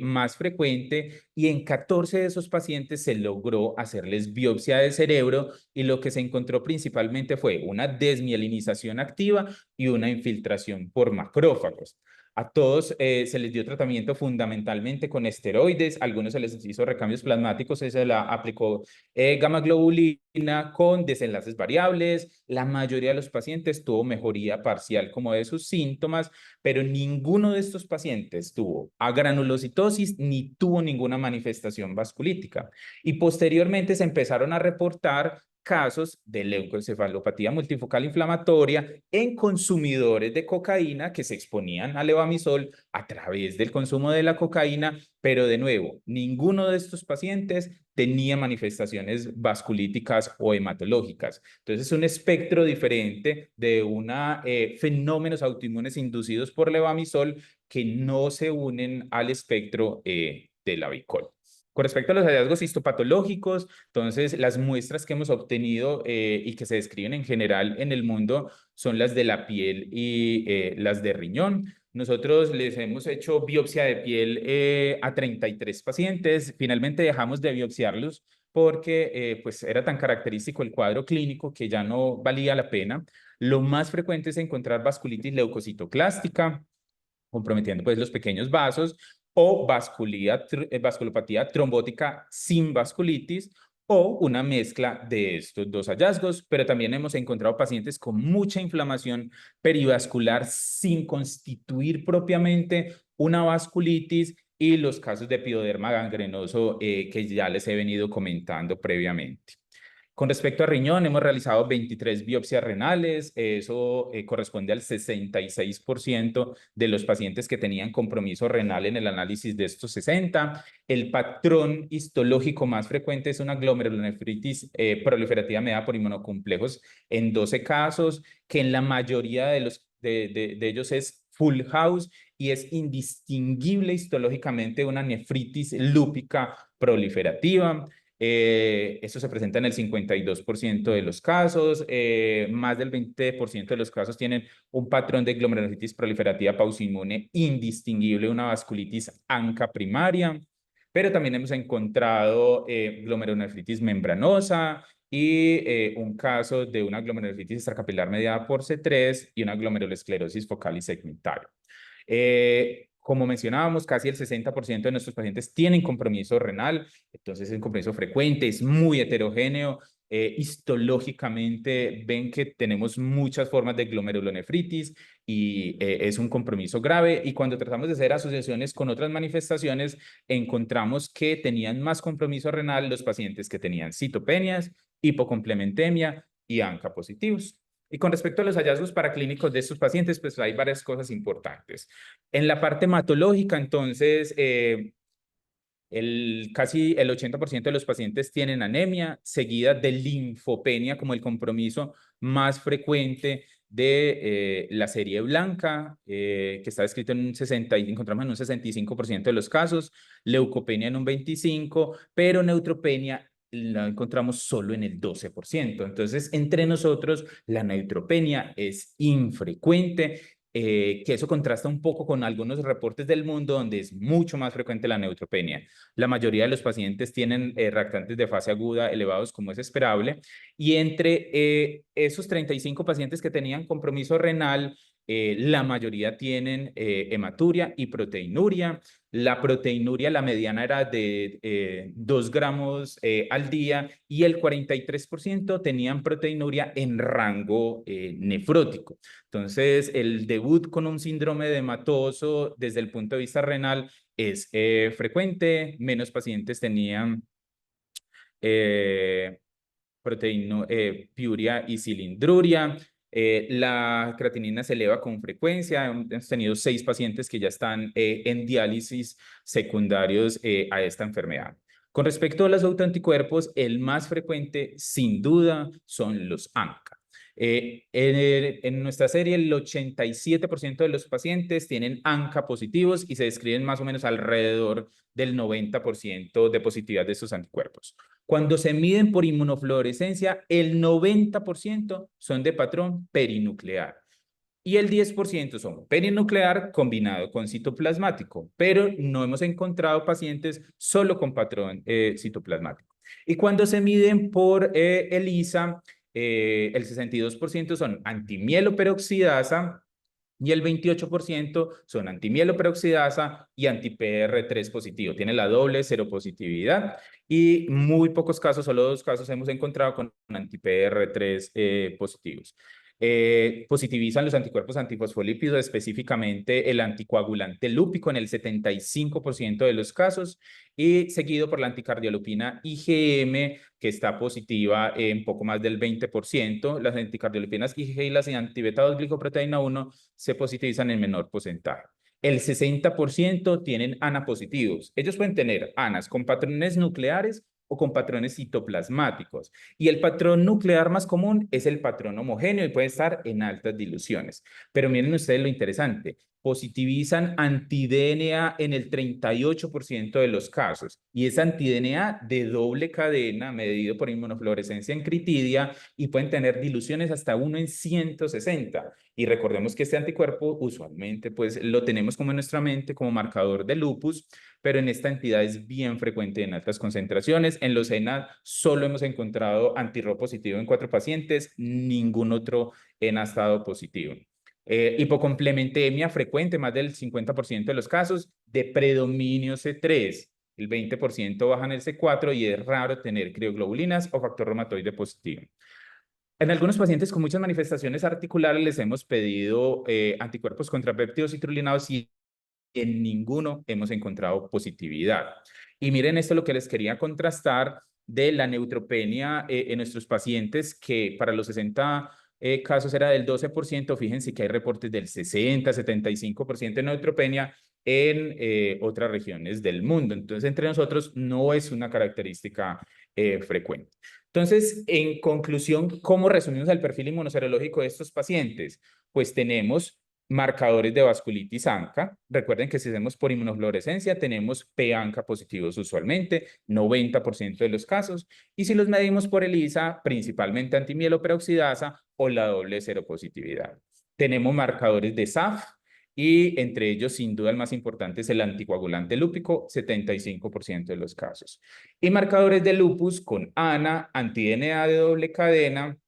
Speaker 2: más frecuente. Y en 14 de esos pacientes se logró hacerles biopsia de cerebro, y lo que se encontró principalmente fue una desmielinización activa y una infiltración por macrófagos. A todos se les dio tratamiento fundamentalmente con esteroides, a algunos se les hizo recambios plasmáticos, se la aplicó gamma globulina con desenlaces variables. La mayoría de los pacientes tuvo mejoría parcial como de sus síntomas, pero ninguno de estos pacientes tuvo agranulocitosis ni tuvo ninguna manifestación vasculítica. Y posteriormente se empezaron a reportar casos de leucoencefalopatía multifocal inflamatoria en consumidores de cocaína que se exponían al levamisol a través del consumo de la cocaína, pero de nuevo, ninguno de estos pacientes tenía manifestaciones vasculíticas o hematológicas. Entonces, es un espectro diferente de fenómenos autoinmunes inducidos por levamisol que no se unen al espectro de la Vicol. Con respecto a los hallazgos histopatológicos, entonces las muestras que hemos obtenido y que se describen en general en el mundo son las de la piel y las de riñón. Nosotros les hemos hecho biopsia de piel a 33 pacientes. Finalmente dejamos de biopsiarlos porque pues era tan característico el cuadro clínico que ya no valía la pena. Lo más frecuente es encontrar vasculitis leucocitoclástica, comprometiendo pues los pequeños vasos, o vasculopatía trombótica sin vasculitis, o una mezcla de estos dos hallazgos, pero también hemos encontrado pacientes con mucha inflamación perivascular sin constituir propiamente una vasculitis y los casos de epiderma gangrenoso que ya les he venido comentando previamente. Con respecto a riñón, hemos realizado 23 biopsias renales. Eso corresponde al 66% de los pacientes que tenían compromiso renal en el análisis de estos 60. El patrón histológico más frecuente es una glomerulonefritis proliferativa mediada por inmunocomplejos en 12 casos, que en la mayoría de ellos es full house y es indistinguible histológicamente de una nefritis lúpica proliferativa. Esto se presenta en el 52% de los casos. Más del 20% de los casos tienen un patrón de glomerulonefritis proliferativa pausoinmune indistinguible de una vasculitis ANCA primaria, pero también hemos encontrado glomerulonefritis membranosa y un caso de una glomerulonefritis extracapilar mediada por C3 y una glomerulosclerosis focal y segmentaria. Como mencionábamos, casi el 60% de nuestros pacientes tienen compromiso renal, entonces es un compromiso frecuente, es muy heterogéneo. Histológicamente ven que tenemos muchas formas de glomerulonefritis y es un compromiso grave, y cuando tratamos de hacer asociaciones con otras manifestaciones, encontramos que tenían más compromiso renal los pacientes que tenían citopenias, hipocomplementemia y ANCA positivos. Y con respecto a los hallazgos paraclínicos de estos pacientes, pues hay varias cosas importantes. En la parte hematológica, entonces, casi el 80% de los pacientes tienen anemia, seguida de linfopenia como el compromiso más frecuente de la serie blanca, que está descrito en encontramos en un 65% de los casos, leucopenia en un 25%, pero neutropenia la encontramos solo en el 12%. Entonces, entre nosotros, la neutropenia es infrecuente, que eso contrasta un poco con algunos reportes del mundo donde es mucho más frecuente la neutropenia. La mayoría de los pacientes tienen reactantes de fase aguda elevados, como es esperable, y entre esos 35 pacientes que tenían compromiso renal, la mayoría tienen hematuria y proteinuria. La proteinuria, la mediana era de 2 gramos al día, y el 43% tenían proteinuria en rango nefrótico. Entonces, el debut con un síndrome de hematoso desde el punto de vista renal es frecuente. Menos pacientes tenían piuria y cilindruria. La creatinina se eleva con frecuencia. Hemos tenido 6 pacientes que ya están en diálisis secundarios a esta enfermedad. Con respecto a los autoanticuerpos, el más frecuente, sin duda, son los ANCA. En nuestra serie, el 87% de los pacientes tienen ANCA positivos y se describen más o menos alrededor del 90% de positividad de estos anticuerpos. Cuando se miden por inmunofluorescencia, el 90% son de patrón perinuclear y el 10% son perinuclear combinado con citoplasmático, pero no hemos encontrado pacientes solo con patrón citoplasmático. Y cuando se miden por ELISA, el 62% son antimieloperoxidasa y el 28% son antimieloperoxidasa y anti-PR3 positivo. Tiene la doble seropositividad y muy pocos casos, solo 2 casos hemos encontrado con anti-PR3 positivos. Positivizan los anticuerpos antifosfolípidos, específicamente el anticoagulante lúpico en el 75% de los casos, y seguido por la anticardiolipina IgM, que está positiva en poco más del 20%. Las anticardiolipinas IgG y las antibeta-2-glicoproteína 1 se positivizan en menor porcentaje. El 60% tienen ANA positivos. Ellos pueden tener ANAs con patrones nucleares o con patrones citoplasmáticos. Y el patrón nuclear más común es el patrón homogéneo y puede estar en altas diluciones. Pero miren ustedes lo interesante, positivizan anti-DNA en el 38% de los casos. Y es anti-DNA de doble cadena medido por inmunofluorescencia en critidia y pueden tener diluciones hasta 1 en 160. Y recordemos que este anticuerpo usualmente pues lo tenemos como en nuestra mente como marcador de lupus, pero en esta entidad es bien frecuente en altas concentraciones. En los ENA solo hemos encontrado anti-Ro positivo en 4 pacientes, ningún otro ENA ha estado positivo. Hipocomplementemia frecuente, más del 50% de los casos, de predominio C3. El 20% bajan el C4 y es raro tener crioglobulinas o factor reumatoide positivo. En algunos pacientes con muchas manifestaciones articulares les hemos pedido anticuerpos contra péptidos citrulinados y en ninguno hemos encontrado positividad. Y miren esto lo que les quería contrastar de la neutropenia en nuestros pacientes, que para los 60 casos era del 12%. Fíjense que hay reportes del 60, 75% de neutropenia en otras regiones del mundo. Entonces, entre nosotros no es una característica frecuente. Entonces, en conclusión, ¿cómo resumimos el perfil inmunoserológico de estos pacientes? Pues tenemos marcadores de vasculitis ANCA. Recuerden que si hacemos por inmunofluorescencia, tenemos P-ANCA positivos usualmente, 90% de los casos. Y si los medimos por ELISA, principalmente antimieloperoxidasa o la doble seropositividad. Tenemos marcadores de SAF, y entre ellos, sin duda, el más importante es el anticoagulante lúpico, 75% de los casos. Y marcadores de lupus con ANA, anti-DNA de doble cadena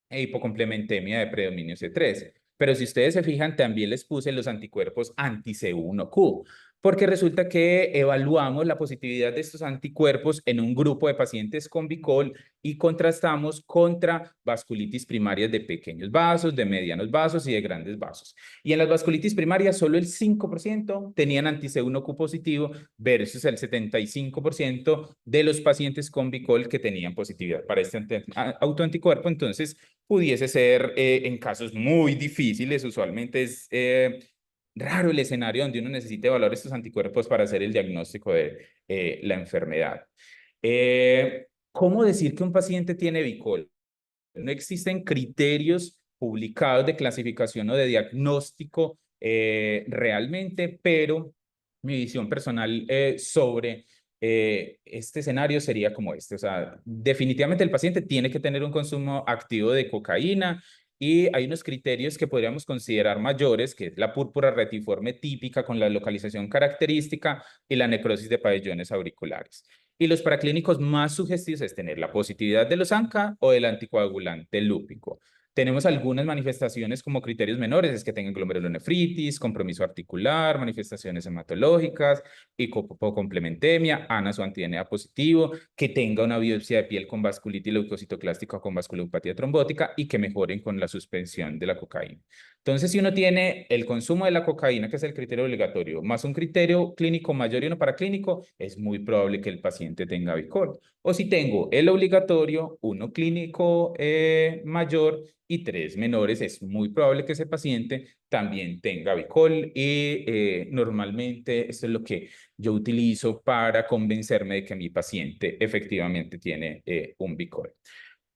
Speaker 2: e hipocomplementemia de predominio C3. Pero si ustedes se fijan, también les puse los anticuerpos anti-C1Q, porque resulta que evaluamos la positividad de estos anticuerpos en un grupo de pacientes con BICOL y contrastamos contra vasculitis primarias de pequeños vasos, de medianos vasos y de grandes vasos. Y en las vasculitis primarias, solo el 5% tenían anti-C1Q positivo versus el 75% de los pacientes con BICOL que tenían positividad para este autoanticuerpo. Entonces, pudiese ser en casos muy difíciles, usualmente es raro el escenario donde uno necesite evaluar estos anticuerpos para hacer el diagnóstico de la enfermedad. ¿Cómo decir que un paciente tiene BICOL? No existen criterios publicados de clasificación o de diagnóstico realmente, pero mi visión personal sobre este escenario sería como este. O sea, definitivamente el paciente tiene que tener un consumo activo de cocaína y hay unos criterios que podríamos considerar mayores, que es la púrpura retiforme típica con la localización característica y la necrosis de pabellones auriculares. Y los paraclínicos más sugestivos es tener la positividad de los ANCA o del anticoagulante lúpico. Tenemos algunas manifestaciones como criterios menores, es que tengan glomerulonefritis, compromiso articular, manifestaciones hematológicas, hipocomplementemia, ANAS o anti-DNA positivo, que tenga una biopsia de piel con vasculitis leucocitoclástica o con vasculopatía trombótica y que mejoren con la suspensión de la cocaína. Entonces, si uno tiene el consumo de la cocaína, que es el criterio obligatorio, más un criterio clínico mayor y uno paraclínico, es muy probable que el paciente tenga BICOL. O si tengo el obligatorio, uno clínico mayor y 3 menores, es muy probable que ese paciente también tenga BICOL y normalmente esto es lo que yo utilizo para convencerme de que mi paciente efectivamente tiene un BICOL.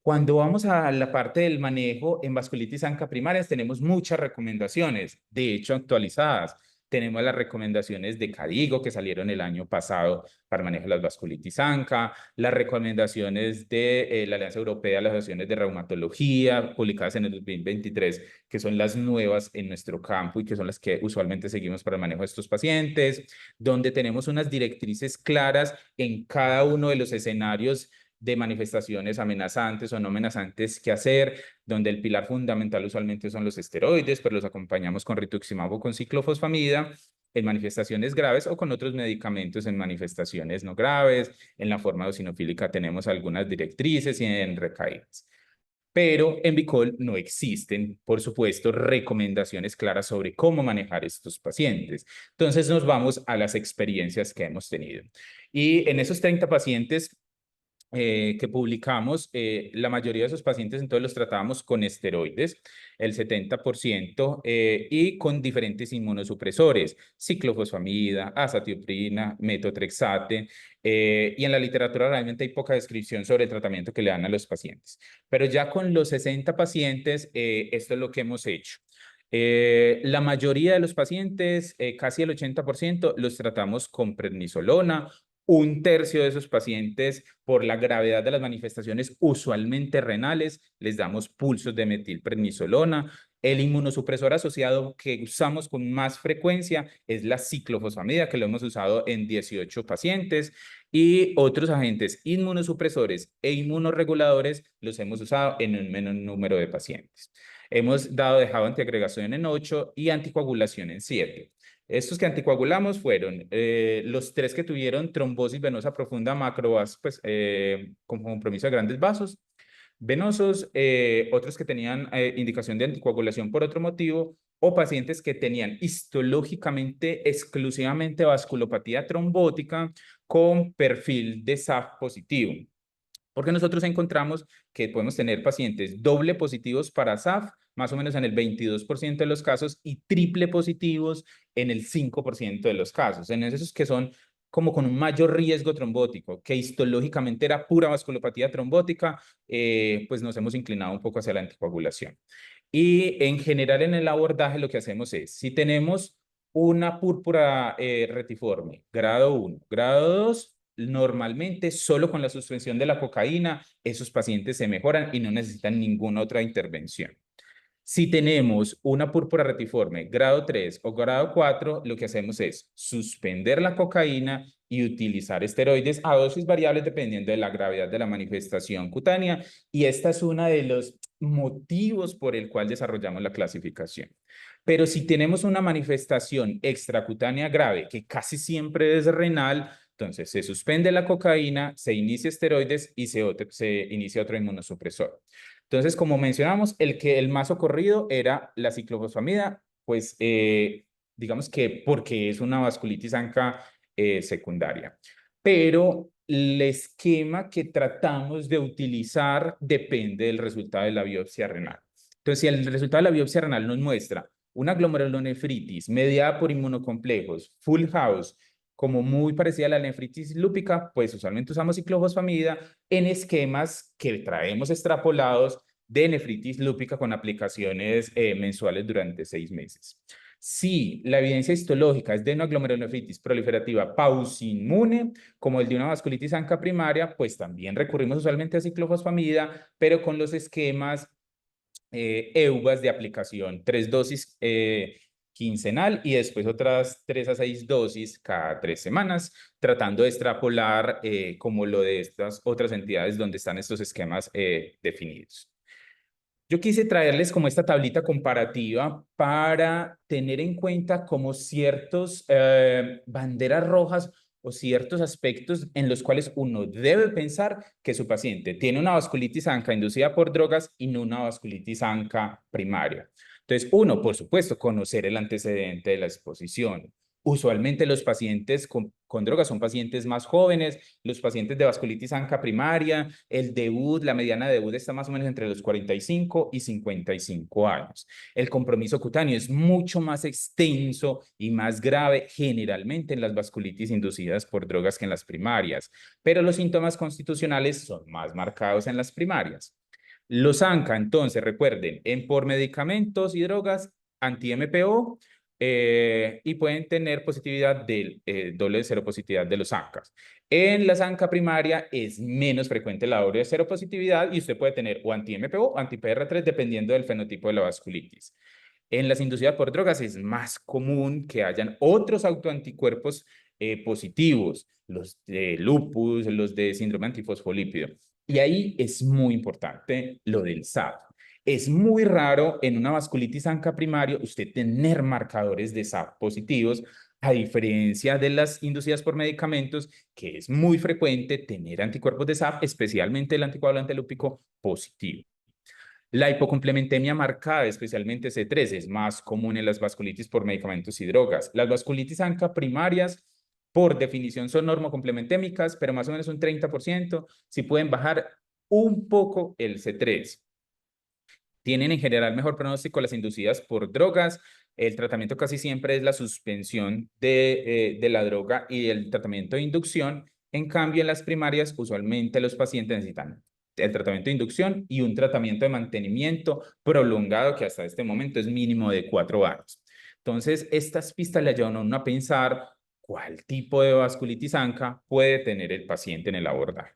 Speaker 2: Cuando vamos a la parte del manejo en vasculitis ANCA primarias, tenemos muchas recomendaciones, de hecho actualizadas. Tenemos las recomendaciones de CADIGO que salieron el año pasado para manejo de las vasculitis ANCA, las recomendaciones de la Alianza Europea de las Asociaciones de Reumatología, publicadas en el 2023, que son las nuevas en nuestro campo y que son las que usualmente seguimos para el manejo de estos pacientes, donde tenemos unas directrices claras en cada uno de los escenarios de manifestaciones amenazantes o no amenazantes que hacer, donde el pilar fundamental usualmente son los esteroides, pero los acompañamos con rituximab o con ciclofosfamida en manifestaciones graves o con otros medicamentos en manifestaciones no graves. En la forma eosinofílica tenemos algunas directrices y en recaídas. Pero en Vicol no existen, por supuesto, recomendaciones claras sobre cómo manejar estos pacientes. Entonces nos vamos a las experiencias que hemos tenido. Y en esos 30 pacientes que publicamos, la mayoría de esos pacientes entonces los tratábamos con esteroides, el 70%, y con diferentes inmunosupresores, ciclofosfamida, azatioprina, metotrexate, y en la literatura realmente hay poca descripción sobre el tratamiento que le dan a los pacientes. Pero ya con los 60 pacientes, esto es lo que hemos hecho. La mayoría de los pacientes, casi el 80%, los tratamos con prednisolona. Un tercio de esos pacientes, por la gravedad de las manifestaciones usualmente renales, les damos pulsos de metilprednisolona. El inmunosupresor asociado que usamos con más frecuencia es la ciclofosfamida, que lo hemos usado en 18 pacientes, y otros agentes inmunosupresores e inmunoreguladores los hemos usado en un menor número de pacientes. Hemos dejado antiagregación en 8 y anticoagulación en 7. Estos que anticoagulamos fueron los 3 que tuvieron trombosis venosa profunda macrovas, pues con compromiso de grandes vasos venosos, otros que tenían indicación de anticoagulación por otro motivo, o pacientes que tenían histológicamente exclusivamente vasculopatía trombótica con perfil de SAF positivo. Porque nosotros encontramos que podemos tener pacientes doble positivos para SAF, más o menos en el 22% de los casos, y triple positivos en el 5% de los casos. En esos que son como con un mayor riesgo trombótico, que histológicamente era pura vasculopatía trombótica, pues nos hemos inclinado un poco hacia la anticoagulación. Y en general en el abordaje lo que hacemos es, si tenemos una púrpura retiforme, grado 1, grado 2, normalmente solo con la suspensión de la cocaína, esos pacientes se mejoran y no necesitan ninguna otra intervención. Si tenemos una púrpura retiforme grado 3 o grado 4, lo que hacemos es suspender la cocaína y utilizar esteroides a dosis variables dependiendo de la gravedad de la manifestación cutánea. Y esta es uno de los motivos por el cual desarrollamos la clasificación. Pero si tenemos una manifestación extracutánea grave, que casi siempre es renal, entonces se suspende la cocaína, se inicia esteroides y se inicia otro inmunosupresor. Entonces, como mencionamos, el más socorrido era la ciclofosfamida, pues digamos que porque es una vasculitis ANCA secundaria. Pero el esquema que tratamos de utilizar depende del resultado de la biopsia renal. Entonces, si el resultado de la biopsia renal nos muestra una glomerulonefritis mediada por inmunocomplejos, full house, como muy parecida a la nefritis lúpica, pues usualmente usamos ciclofosfamida en esquemas que traemos extrapolados de nefritis lúpica con aplicaciones mensuales durante 6 meses. Si la evidencia histológica es de una glomerulonefritis proliferativa pausinmune, como el de una vasculitis ANCA primaria, pues también recurrimos usualmente a ciclofosfamida, pero con los esquemas EUVAS de aplicación, 3 dosis quincenal y después otras 3 a 6 dosis cada 3 semanas, tratando de extrapolar como lo de estas otras entidades donde están estos esquemas definidos. Yo quise traerles como esta tablita comparativa para tener en cuenta como ciertos banderas rojas o ciertos aspectos en los cuales uno debe pensar que su paciente tiene una vasculitis ANCA inducida por drogas y no una vasculitis ANCA primaria. Entonces, uno, por supuesto, conocer el antecedente de la exposición. Usualmente los pacientes con drogas son pacientes más jóvenes, los pacientes de vasculitis ANCA primaria, el debut, la mediana de debut está más o menos entre los 45 y 55 años. El compromiso cutáneo es mucho más extenso y más grave generalmente en las vasculitis inducidas por drogas que en las primarias, pero los síntomas constitucionales son más marcados en las primarias. Los ANCA, entonces, recuerden, por medicamentos y drogas, anti-MPO, y pueden tener positividad del doble de seropositividad de los ANCAs. En la ANCA primaria es menos frecuente la doble de seropositividad y usted puede tener o anti-MPO o anti-PR3 dependiendo del fenotipo de la vasculitis. En las inducidas por drogas es más común que hayan otros autoanticuerpos positivos, los de lupus, los de síndrome antifosfolípido. Y ahí es muy importante lo del SAF. Es muy raro en una vasculitis ANCA primaria usted tener marcadores de SAF positivos, a diferencia de las inducidas por medicamentos, que es muy frecuente tener anticuerpos de SAF, especialmente el anticoagulante lúpico positivo. La hipocomplementemia marcada, especialmente C3, es más común en las vasculitis por medicamentos y drogas. Las vasculitis ANCA primarias, por definición, son normocomplementémicas, pero más o menos un 30%, si pueden bajar un poco el C3. Tienen en general mejor pronóstico las inducidas por drogas. El tratamiento casi siempre es la suspensión de la droga y el tratamiento de inducción. En cambio, en las primarias, usualmente los pacientes necesitan el tratamiento de inducción y un tratamiento de mantenimiento prolongado que hasta este momento es mínimo de 4 años. Entonces, estas pistas le ayudan a uno a pensar cuál tipo de vasculitis ANCA puede tener el paciente en el abordaje.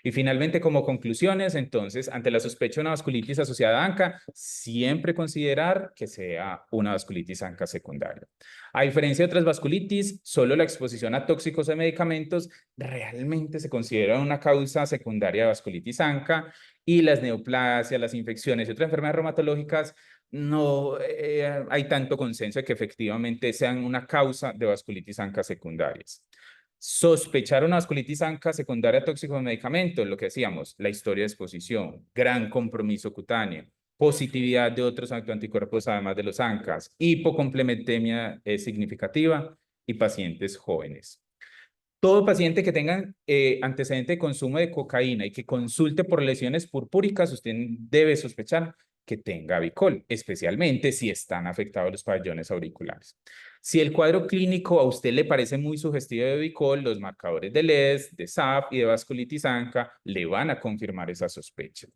Speaker 2: Y finalmente, como conclusiones, entonces, ante la sospecha de una vasculitis asociada a ANCA, siempre considerar que sea una vasculitis ANCA secundaria. A diferencia de otras vasculitis, solo la exposición a tóxicos o medicamentos realmente se considera una causa secundaria de vasculitis ANCA, y las neoplasias, las infecciones y otras enfermedades reumatológicas no hay tanto consenso de que efectivamente sean una causa de vasculitis ANCA secundarias. Sospechar una vasculitis ANCA secundaria a tóxicos medicamentos, lo que decíamos, la historia de exposición, gran compromiso cutáneo, positividad de otros anticuerpos además de los ANCAs, hipocomplementemia significativa y pacientes jóvenes. Todo paciente que tenga antecedente de consumo de cocaína y que consulte por lesiones purpúricas, usted debe sospechar que tenga Bicol, especialmente si están afectados los pabellones auriculares. Si el cuadro clínico a usted le parece muy sugestivo de Bicol, los marcadores de LES, de SAP y de vasculitis ANCA le van a confirmar esa sospecha.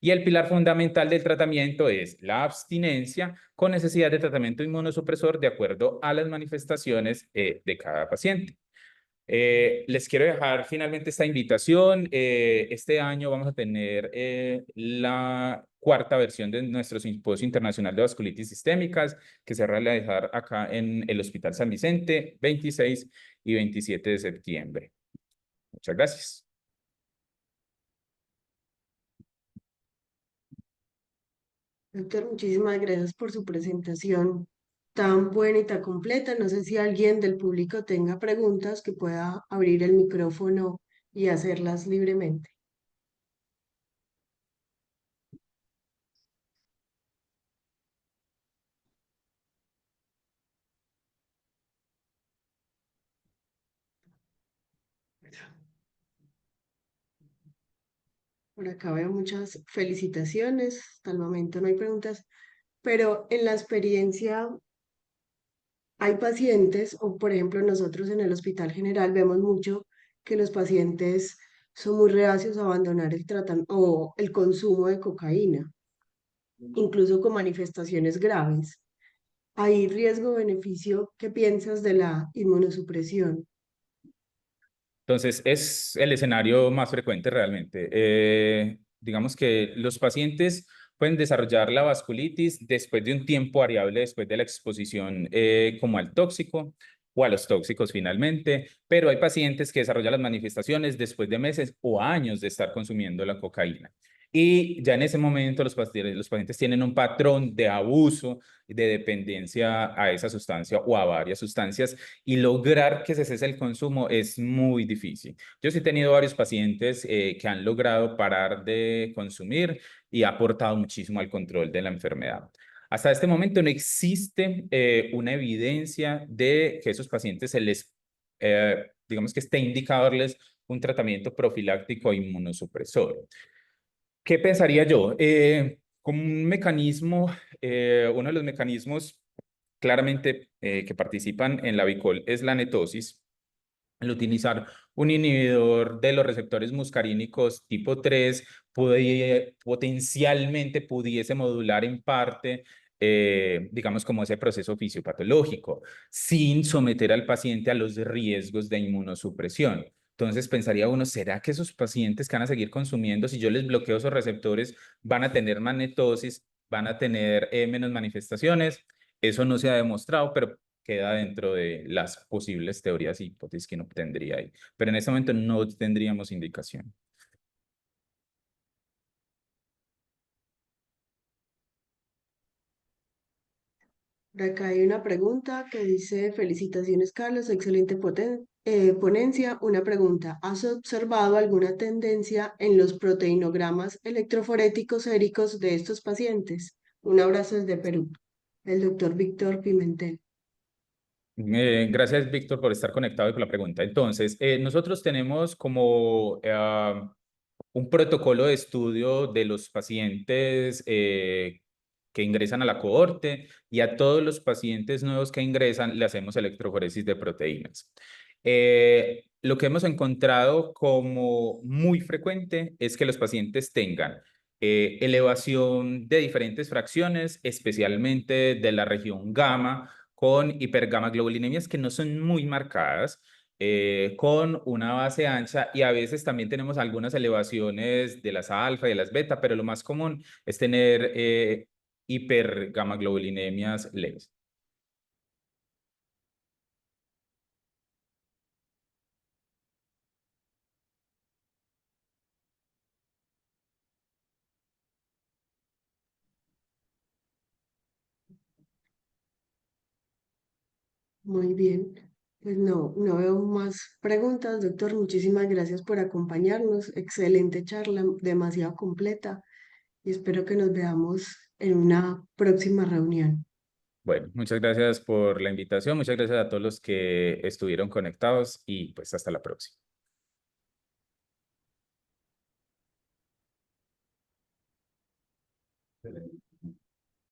Speaker 2: Y el pilar fundamental del tratamiento es la abstinencia con necesidad de tratamiento inmunosupresor de acuerdo a las manifestaciones de cada paciente. Les quiero dejar finalmente esta invitación. Este año vamos a tener la cuarta versión de nuestro Simposio Internacional de Vasculitis Sistémicas, que se va a realizar acá en el Hospital San Vicente, 26 y 27 de septiembre. Muchas gracias.
Speaker 1: Doctor, muchísimas gracias por su presentación tan buena y tan completa. No sé si alguien del público tenga preguntas que pueda abrir el micrófono y hacerlas libremente. Por acá veo muchas felicitaciones. Hasta el momento no hay preguntas, pero en la experiencia hay pacientes, o por ejemplo nosotros en el Hospital General vemos mucho que los pacientes son muy reacios a abandonar el tratamiento o el consumo de cocaína, incluso con manifestaciones graves. ¿Hay riesgo-beneficio? ¿Qué piensas de la inmunosupresión?
Speaker 2: Entonces, es el escenario más frecuente realmente. Digamos que los pacientes pueden desarrollar la vasculitis después de un tiempo variable, después de la exposición como al tóxico o a los tóxicos finalmente, pero hay pacientes que desarrollan las manifestaciones después de meses o años de estar consumiendo la cocaína. Y ya en ese momento los pacientes tienen un patrón de abuso, de dependencia a esa sustancia o a varias sustancias, y lograr que se cese el consumo es muy difícil. Yo sí he tenido varios pacientes que han logrado parar de consumir y ha aportado muchísimo al control de la enfermedad. Hasta este momento no existe una evidencia de que a esos pacientes se les, digamos que esté indicado darles un tratamiento profiláctico inmunosupresor. ¿Qué pensaría yo? Como un mecanismo, uno de los mecanismos claramente que participan en la Bicol es la netosis. El utilizar un inhibidor de los receptores muscarínicos tipo 3 potencialmente pudiese modular en parte, digamos, como ese proceso fisiopatológico, sin someter al paciente a los riesgos de inmunosupresión. Entonces pensaría uno, ¿será que esos pacientes que van a seguir consumiendo, si yo les bloqueo esos receptores, van a tener más netosis, van a tener menos manifestaciones? Eso no se ha demostrado, pero queda dentro de las posibles teorías y hipótesis que uno tendría ahí. Pero en este momento no tendríamos indicación.
Speaker 1: Por acá hay una pregunta que dice, felicitaciones Carlos, excelente ponencia, una pregunta. ¿Has observado alguna tendencia en los proteinogramas electroforéticos séricos de estos pacientes? Un abrazo desde Perú. El doctor Víctor Pimentel.
Speaker 2: Gracias, Víctor, por estar conectado y por la pregunta. Entonces, nosotros tenemos como un protocolo de estudio de los pacientes que ingresan a la cohorte y a todos los pacientes nuevos que ingresan le hacemos electroforesis de proteínas. Lo que hemos encontrado como muy frecuente es que los pacientes tengan elevación de diferentes fracciones, especialmente de la región gamma, con hipergamaglobulinemias que no son muy marcadas, con una base ancha y a veces también tenemos algunas elevaciones de las alfa y de las beta, pero lo más común es tener hipergamaglobulinemias leves.
Speaker 1: Muy bien. Pues no veo más preguntas, doctor. Muchísimas gracias por acompañarnos. Excelente charla, demasiado completa. Y espero que nos veamos en una próxima reunión.
Speaker 2: Bueno, muchas gracias por la invitación, muchas gracias a todos los que estuvieron conectados y pues hasta la próxima.